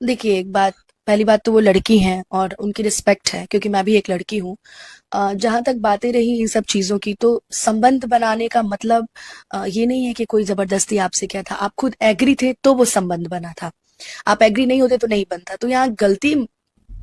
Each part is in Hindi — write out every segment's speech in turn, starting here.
देखिए, एक बात, पहली बात तो वो लड़की हैं और उनकी रिस्पेक्ट है, क्योंकि मैं भी एक लड़की हूँ। जहाँ तक बातें रही इन सब चीज़ों की, तो संबंध बनाने का मतलब ये नहीं है कि कोई ज़बरदस्ती आपसे किया था। आप खुद एग्री थे तो वो संबंध बना था। आप एग्री नहीं होते तो नहीं बनता। तो यहाँ गलती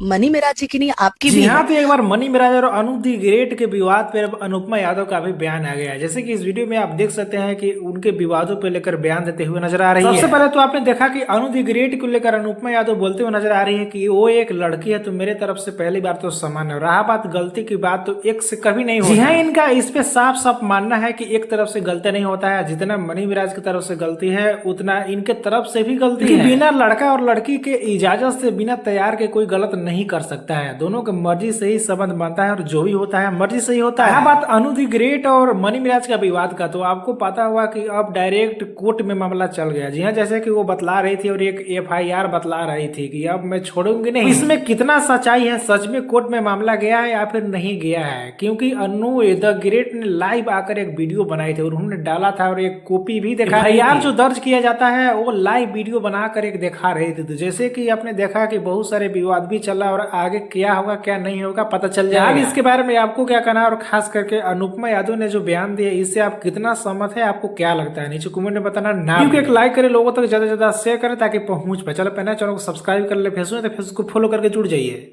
मनी मेराज जी की नहीं, आपकी जी भी हाँ, है। तो एक बार मनी मिराज और अनु दी ग्रेट के विवाद पर अब अनुपमा यादव का भी बयान आ गया है। जैसे कि इस वीडियो में आप देख सकते हैं कि उनके विवादों को लेकर बयान देते हुए नजर आ रही है। सबसे पहले तो आपने देखा कि अनु दी ग्रेट को लेकर अनुपमा यादव बोलते हुए नजर आ रही है कि वो एक लड़की है, तो मेरे तरफ से पहली बार तो सम्मान है। रहा बात गलती की बात, तो एक से कभी नहीं होता। जी हाँ, इनका इस पे साफ साफ मानना है कि एक तरफ से गलती नहीं होता है। जितना मनी मिराज की तरफ से गलती है, उतना इनके तरफ से भी गलती है। बिना लड़का और लड़की के इजाजत से, बिना तैयार के कोई गलत नहीं कर सकता है। दोनों के मर्जी से ही संबंध बनता है और जो भी होता है मर्जी से ही होता है। यहाँ बात अनु दी ग्रेट और मनी मिराज का विवाद का, तो आपको पता हुआ कि अब डायरेक्ट कोर्ट में मामला चल गया। जी हाँ, जैसे कि वो बतला रही थी और एक एफआईआर बतला रही थी कि अब मैं छोड़ूंगी नहीं। इसमें कितना सच्चाई है, सच में कोर्ट में मामला गया है या फिर नहीं गया है? क्योंकि अनु द ग्रेट ने लाइव आकर एक वीडियो बनाई थी और उन्होंने डाला था और एक कॉपी भी दिखा रही थी। एफआईआर जो दर्ज किया जाता है वो लाइव वीडियो बनाकर एक दिखा रही थी। तो जैसे कि आपने देखा कि बहुत सारे विवाद भी चला और आगे क्या होगा क्या नहीं होगा पता चल जाएगा। अब इसके बारे में आपको क्या कहना है, और खास करके अनुपमा यादव ने जो बयान दिया इससे आप कितना सहमत है, आपको क्या लगता है नीचे कमेंट में बताना ना। क्योंकि एक लाइक करें, लोगों तक ज्यादा से ज्यादा शेयर करें ताकि पहुंच पाए। चलो पहले चैनल को सब्सक्राइब कर ले, फेसबुक है तो फेसबुक को फॉलो करके जुड़ जाइए।